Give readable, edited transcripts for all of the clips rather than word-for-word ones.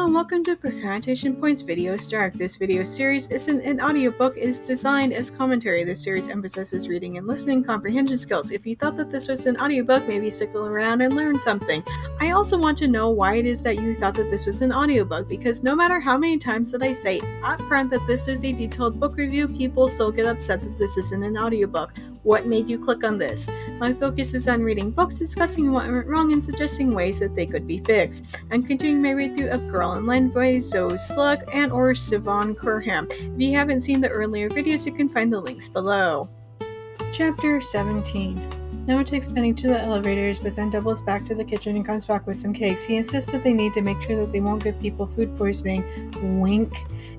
Hello and welcome to Promotion Points Video Snark. This video series isn't an audiobook, is designed as commentary. This series emphasizes reading and listening comprehension skills. If you thought that this was an audiobook, maybe stick around and learn something. I also want to know why it is that you thought that this was an audiobook, because no matter how many times that I say up front that this is a detailed book review, people still get upset that this isn't an audiobook. What made you click on this? My focus is on reading books, discussing what went wrong, and suggesting ways that they could be fixed. I'm continuing my read-through of Girl in Line by Zoe Sugg and or Siobhan Curham. If you haven't seen the earlier videos, you can find the links below. Chapter 17. Noah takes Penny to the elevators, but then doubles back to the kitchen and comes back with some cakes. He insists that they need to make sure that they won't give people food poisoning. Wink.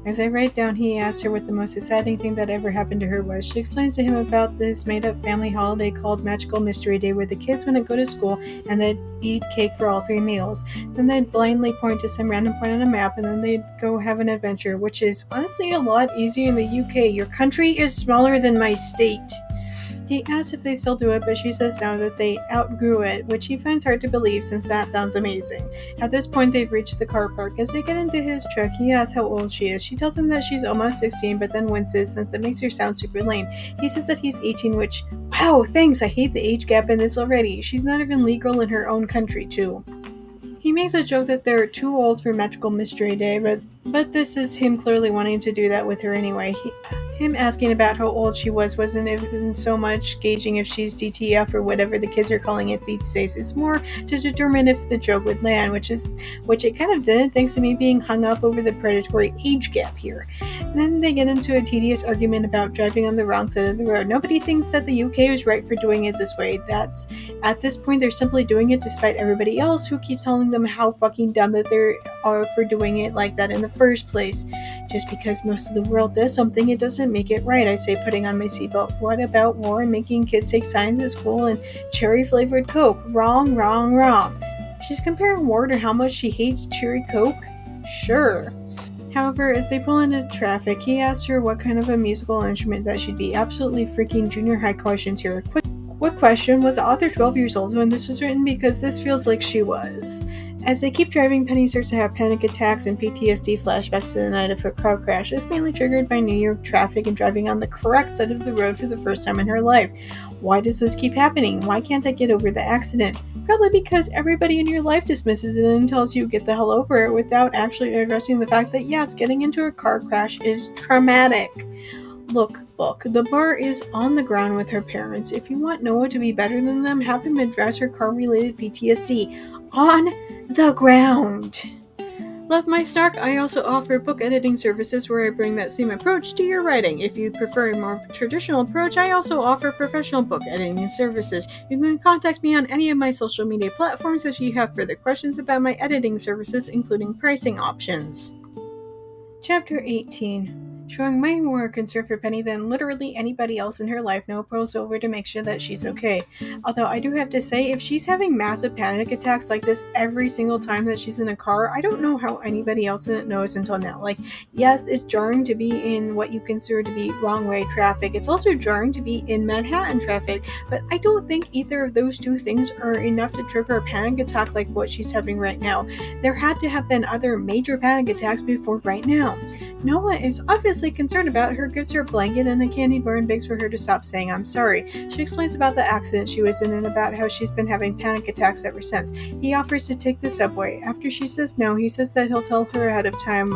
As I write down, he asks her what the most exciting thing that ever happened to her was. She explains to him about this made-up family holiday called Magical Mystery Day, where the kids wouldn't go to school and they'd eat cake for all 3 meals. Then they'd blindly point to some random point on a map, and then they'd go have an adventure, which is honestly a lot easier in the UK. Your country is smaller than my state. He asks if they still do it, but she says no, that they outgrew it, which he finds hard to believe since that sounds amazing. At this point, they've reached the car park. As they get into his truck, he asks how old she is. She tells him that she's almost 16, but then winces since it makes her sound super lame. He says that he's 18, which, wow, thanks, I hate the age gap in this already. She's not even legal in her own country, too. He makes a joke that they're too old for Magical Mystery Day, but this is him clearly wanting to do that with her anyway. Him asking about how old she wasn't even so much gauging if she's DTF or whatever the kids are calling it these days. It's more to determine if the joke would land, which it kind of didn't, thanks to me being hung up over the predatory age gap here. And then they get into a tedious argument about driving on the wrong side of the road. Nobody thinks that the UK is right for doing it this way. At this point, they're simply doing it despite everybody else who keeps telling them how fucking dumb that they are for doing it like that in the first place. Just because most of the world does something, it doesn't make it right, I say, putting on my seatbelt. What about war and making kids take signs at school and cherry-flavored Coke? Wrong, wrong, wrong. She's comparing war to how much she hates cherry Coke? Sure. However, as they pull into traffic, he asks her what kind of a musical instrument that she'd be. Absolutely freaking junior high questions here. Quick question, was the author 12 years old when this was written? Because this feels like she was. As they keep driving, Penny starts to have panic attacks and PTSD flashbacks to the night of her car crash. It's mainly triggered by New York traffic and driving on the correct side of the road for the first time in her life. Why does this keep happening? Why can't I get over the accident? Probably because everybody in your life dismisses it and tells you get the hell over it without actually addressing the fact that yes, getting into a car crash is traumatic. Look, book. The bar is on the ground with her parents. If you want Noah to be better than them, have him address her car-related PTSD. On the ground. Love my Snark. I also offer book editing services where I bring that same approach to your writing. If you prefer a more traditional approach, I also offer professional book editing services. You can contact me on any of my social media platforms if you have further questions about my editing services, including pricing options. Chapter 18. Showing way more concern for Penny than literally anybody else in her life, Noah pulls over to make sure that she's okay. Although I do have to say, if she's having massive panic attacks like this every single time that she's in a car, I don't know how anybody else in it knows until now. Like, yes, it's jarring to be in what you consider to be wrong way traffic. It's also jarring to be in Manhattan traffic, but I don't think either of those two things are enough to trigger a panic attack like what she's having right now. There had to have been other major panic attacks before right now. Noah is obviously concerned about her, gives her a blanket and a candy bar and begs for her to stop saying I'm sorry. She explains about the accident she was in and about how she's been having panic attacks ever since. He offers to take the subway. After she says no, he says that he'll tell her ahead of time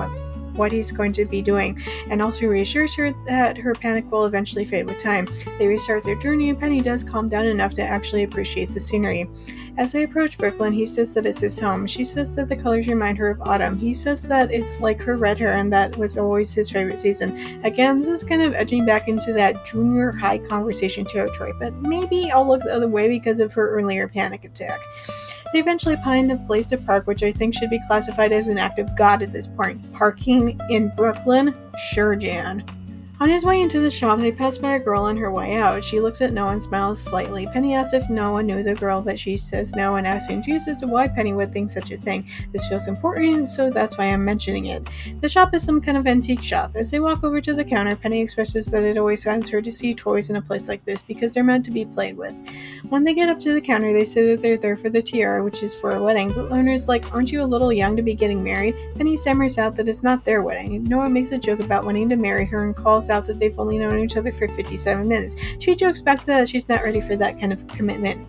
what he's going to be doing, and also reassures her that her panic will eventually fade with time. They restart their journey and Penny does calm down enough to actually appreciate the scenery. As they approach Brooklyn, he says that it's his home. She says that the colors remind her of autumn. He says that it's like her red hair and that was always his favorite season. Again, this is kind of edging back into that junior high conversation territory, but maybe I'll look the other way because of her earlier panic attack. They eventually find a place to park, which I think should be classified as an act of God at this point. Parking in Brooklyn? Sure, Jan. On his way into the shop, they pass by a girl on her way out. She looks at Noah and smiles slightly. Penny asks if Noah knew the girl, but she says no and asks confused as to why Penny would think such a thing. This feels important, so that's why I'm mentioning it. The shop is some kind of antique shop. As they walk over to the counter, Penny expresses that it always saddens her to see toys in a place like this because they're meant to be played with. When they get up to the counter, they say that they're there for the tiara, which is for a wedding. The owner's like, "Aren't you a little young to be getting married?" Penny stammers out that it's not their wedding. Noah makes a joke about wanting to marry her and calls out that they've only known each other for 57 minutes. She jokes back that she's not ready for that kind of commitment.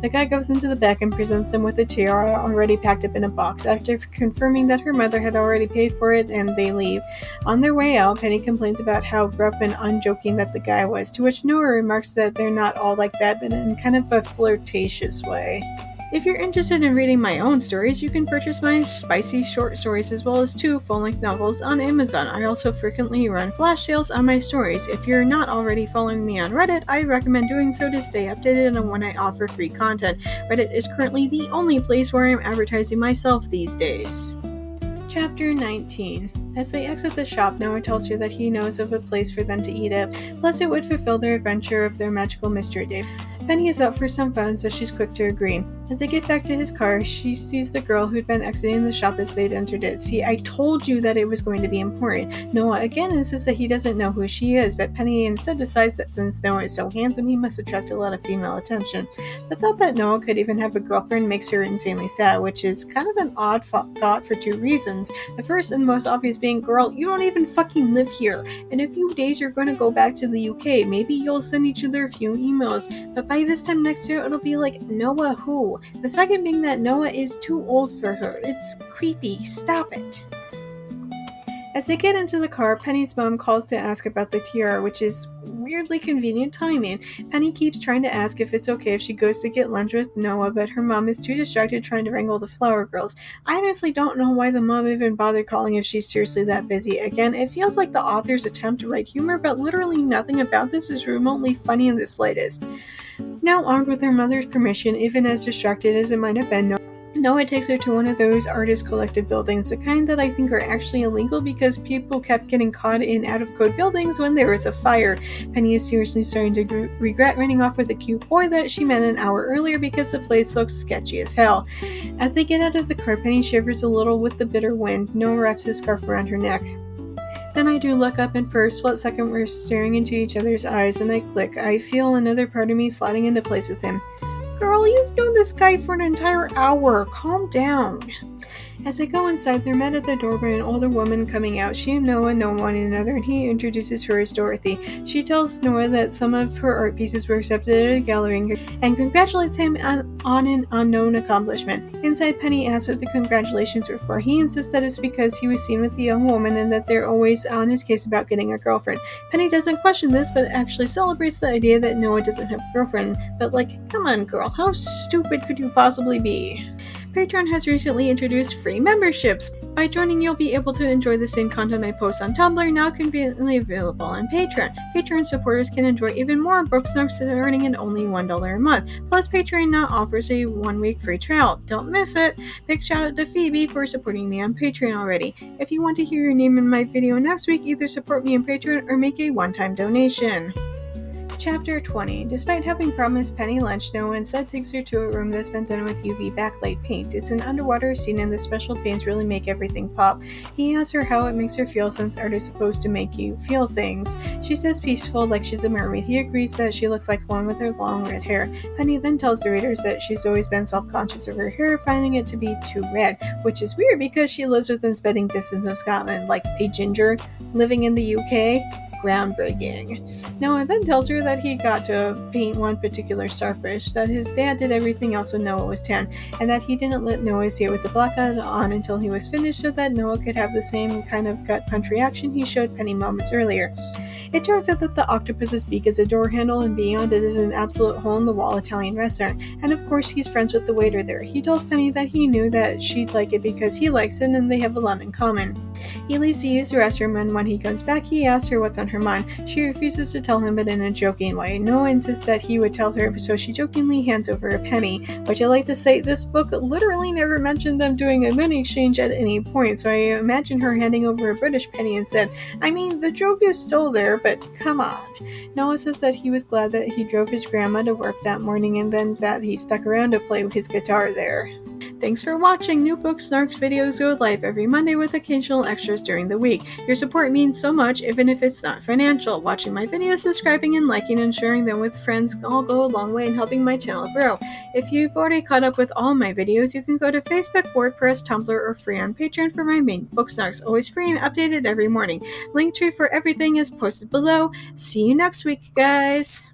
The guy goes into the back and presents them with a tiara already packed up in a box. After confirming that her mother had already paid for it, and they leave. On their way out, Penny complains about how gruff and unjoking that the guy was, to which Noah remarks that they're not all like that, but in kind of a flirtatious way. If you're interested in reading my own stories, you can purchase my spicy short stories as well as 2 full-length novels on Amazon. I also frequently run flash sales on my stories. If you're not already following me on Reddit, I recommend doing so to stay updated on when I offer free content. Reddit is currently the only place where I'm advertising myself these days. Chapter 19. As they exit the shop, Noah tells her that he knows of a place for them to eat at, plus it would fulfill their adventure of their magical mystery day. Penny is up for some fun, so she's quick to agree. As they get back to his car, she sees the girl who'd been exiting the shop as they'd entered it. "See, I told you that it was going to be important." Noah again insists that he doesn't know who she is, but Penny instead decides that since Noah is so handsome, he must attract a lot of female attention. The thought that Noah could even have a girlfriend makes her insanely sad, which is kind of an odd thought for 2 reasons. The first and most obvious being, girl, you don't even fucking live here. In a few days, you're going to go back to the UK. Maybe you'll send each other a few emails, but by this time next year, it'll be like, Noah who? The second being that Noah is too old for her. It's creepy. Stop it. As they get into the car, Penny's mom calls to ask about the tiara, which is weirdly convenient timing. Penny keeps trying to ask if it's okay if she goes to get lunch with Noah, but her mom is too distracted trying to wrangle the flower girls. I honestly don't know why the mom even bothered calling if she's seriously that busy. Again, it feels like the author's attempt to write humor, but literally nothing about this is remotely funny in the slightest. Now armed with her mother's permission, even as distracted as it might have been, Noah takes her to one of those artist collective buildings, the kind that I think are actually illegal because people kept getting caught in out-of-code buildings when there was a fire. Penny is seriously starting to regret running off with a cute boy that she met an hour earlier because the place looks sketchy as hell. As they get out of the car, Penny shivers a little with the bitter wind. Noah wraps his scarf around her neck. Then I do look up, and for a split second we're staring into each other's eyes, and I click. I feel another part of me sliding into place with him. Girl, you've known this guy for an entire hour. Calm down. As they go inside, they're met at the door by an older woman coming out. She and Noah know one another, and he introduces her as Dorothy. She tells Noah that some of her art pieces were accepted at a gallery and congratulates him on an unknown accomplishment. Inside, Penny asks what the congratulations were for. He insists that it's because he was seen with the young woman and that they're always on his case about getting a girlfriend. Penny doesn't question this, but actually celebrates the idea that Noah doesn't have a girlfriend. But come on girl, how stupid could you possibly be? Patreon has recently introduced free memberships. By joining, you'll be able to enjoy the same content I post on Tumblr, now conveniently available on Patreon. Patreon supporters can enjoy even more book snarks starting at only $1 a month. Plus, Patreon now offers a 1-week free trial. Don't miss it! Big shout out to Phoebe for supporting me on Patreon already. If you want to hear your name in my video next week, either support me on Patreon or make a one-time donation. Chapter 20. Despite having promised Penny lunch, Noah instead takes her to a room that's been done with UV backlight paints. It's an underwater scene and the special paints really make everything pop. He asks her how it makes her feel since art is supposed to make you feel things. She says peaceful, like she's a mermaid. He agrees that she looks like one with her long red hair. Penny then tells the readers that she's always been self-conscious of her hair, finding it to be too red, which is weird because she lives within spitting distance of Scotland, like a ginger living in the UK. Groundbreaking. Noah then tells her that he got to paint one particular starfish, that his dad did everything else when Noah was 10, and that he didn't let Noah see it with the blackout on until he was finished so that Noah could have the same kind of gut punch reaction he showed Penny moments earlier. It turns out that the octopus's beak is a door handle, and beyond it is an absolute hole-in-the-wall Italian restaurant, and of course he's friends with the waiter there. He tells Penny that he knew that she'd like it because he likes it and they have a lot in common. He leaves to use the restroom, and when he comes back he asks her what's on her mind. She refuses to tell him, but in a joking way. Noah insists that he would tell her, so she jokingly hands over a penny, which I like to say, this book literally never mentioned them doing a money exchange at any point, so I imagine her handing over a British penny instead. I mean, the joke is still there, there, but come on. Noah says that he was glad that he drove his grandma to work that morning and then that he stuck around to play his guitar there. Thanks for watching. New Book Snark's videos go live every Monday with occasional extras during the week. Your support means so much, even if it's not financial. Watching my videos, subscribing, and liking and sharing them with friends all go a long way in helping my channel grow. If you've already caught up with all my videos, you can go to Facebook, WordPress, Tumblr, or free on Patreon for my main book Snarks, always free and updated every morning. Linktree for everything is posted below. See you next week, guys!